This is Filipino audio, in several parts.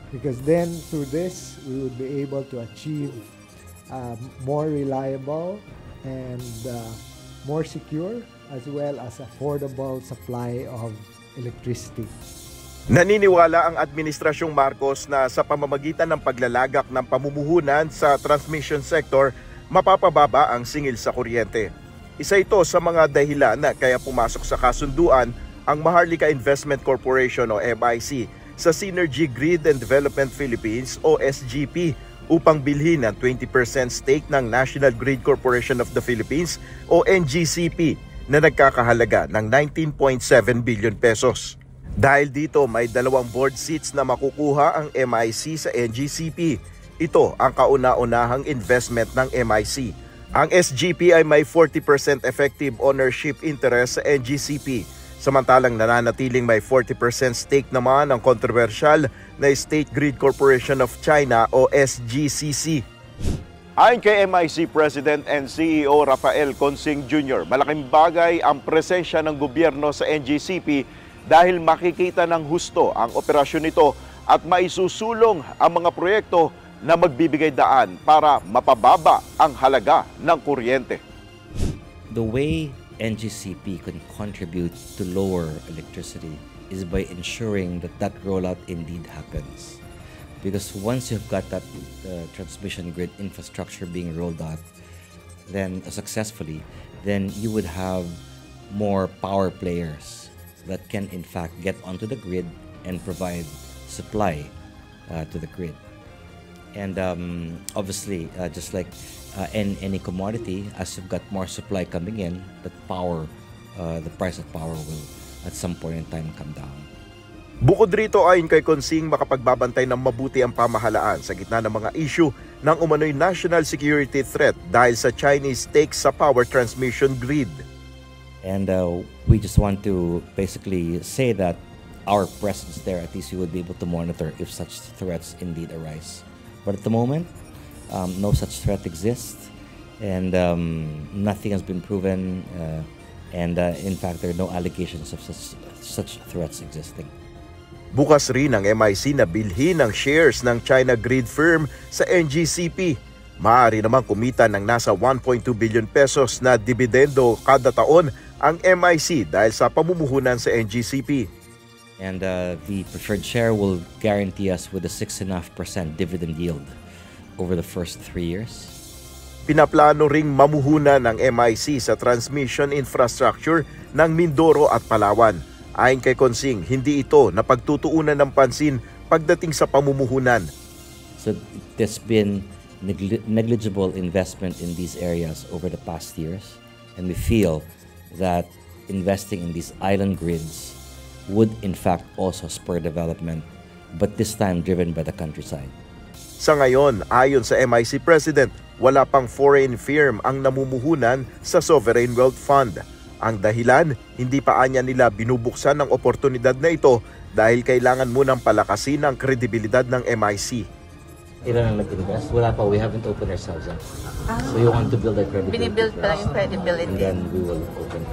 Because then through this, we would be able to achieve more reliable and more secure as well as affordable supply of electricity. Naniniwala ang Administrasyong Marcos na sa pamamagitan ng paglalagak ng pamumuhunan sa transmission sector, mapapababa ang singil sa kuryente. Isa ito sa mga dahilan na kaya pumasok sa kasunduan ang Maharlika Investment Corporation o MIC sa Synergy Grid and Development Philippines o SGP upang bilhin ang 20% stake ng National Grid Corporation of the Philippines o NGCP na nagkakahalaga ng 19.7 billion pesos. Dahil dito may 2 board seats na makukuha ang MIC sa NGCP. Ito ang kauna-unahang investment ng MIC. Ang SGP ay may 40% effective ownership interest sa NGCP. Samantalang nananatiling may 40% stake naman ang kontrobersyal na State Grid Corporation of China o SGCC. Ayon kay MIC President and CEO Rafael Consing Jr., malaking bagay ang presensya ng gobyerno sa NGCP dahil makikita ng husto ang operasyon nito at maisusulong ang mga proyekto na magbibigay daan para mapababa ang halaga ng kuryente. The way NGCP can contribute to lower electricity is by ensuring that that rollout indeed happens. Because once you've got that transmission grid infrastructure being rolled out then successfully, then you would have more power players that can in fact get onto the grid and provide supply to the grid. And obviously, just like any commodity, as you've got more supply coming in, the price of power will at some point in time come down. Bukod rito, ayon kay Consing, makapagbabantay ng mabuti ang pamahalaan sa gitna ng mga issue ng umano'y national security threat dahil sa Chinese stakes sa power transmission grid. And we just want to basically say that our presence there, at least we would be able to monitor if such threats indeed arise. But at the moment, no such threat exists, and nothing has been proven, and in fact, there are no allegations of such threats existing. Bukas rin ang MIC na bilhin ng shares ng China Grid firm sa NGCP. Maaari namang kumita ng nasa 1.2 billion pesos na dividendo kada taon ang MIC dahil sa pamumuhunan sa NGCP. And the preferred share will guarantee us with a 6.5% dividend yield over the first 3 years. Pinaplano ring mamuhunan ng MIC sa transmission infrastructure ng Mindoro at Palawan. Ayon kay Consing, hindi ito napagtutuunan ng pansin pagdating sa pamumuhunan. So there's been negligible investment in these areas over the past years, and we feel that investing in these island grids would in fact also spur development, but this time driven by the countryside. Sa ngayon, ayon sa MIC President, wala pang foreign firm ang namumuhunan sa Sovereign Wealth Fund. Ang dahilan, hindi pa anya nila binubuksan ng oportunidad na ito dahil kailangan munang palakasin ang kredibilidad ng MIC. Ilan ang nag-invest? Wala pa. We haven't opened ourselves up. So you want to build that credibility. Binibuild pa lang yung credibility. And then we will open.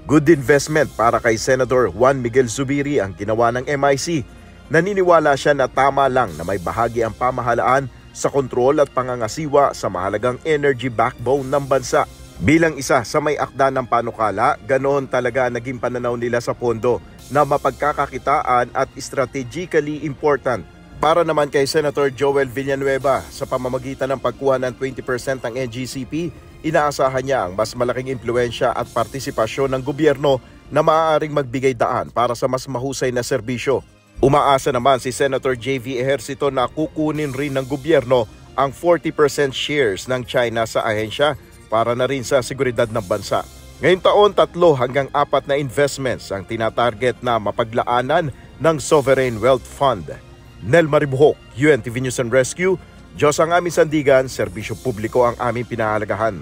Good investment para kay Senator Juan Miguel Zubiri ang ginawa ng MIC. Naniniwala siya na tama lang na may bahagi ang pamahalaan sa kontrol at pangangasiwa sa mahalagang energy backbone ng bansa. Bilang isa sa may akda ng panukala, ganoon talaga naging pananaw nila sa pondo na mapagkakakitaan at strategically important. Para naman kay Senator Joel Villanueva, sa pamamagitan ng pagkuha ng 20% ng NGCP, inaasahan niya ang mas malaking impluensya at partisipasyon ng gobyerno na maaaring magbigay daan para sa mas mahusay na serbisyo. Umaasa naman si Senator JV Ejercito na kukunin rin ng gobyerno ang 40% shares ng China sa ahensya para na rin sa seguridad ng bansa. Ngayong taon, 3 hanggang 4 na investments ang tinatarget na mapaglaanan ng Sovereign Wealth Fund. Nel Maribuhok, UNTV News and Rescue. Diyos ang aming sandigan, serbisyo publiko ang aming pinahalagahan.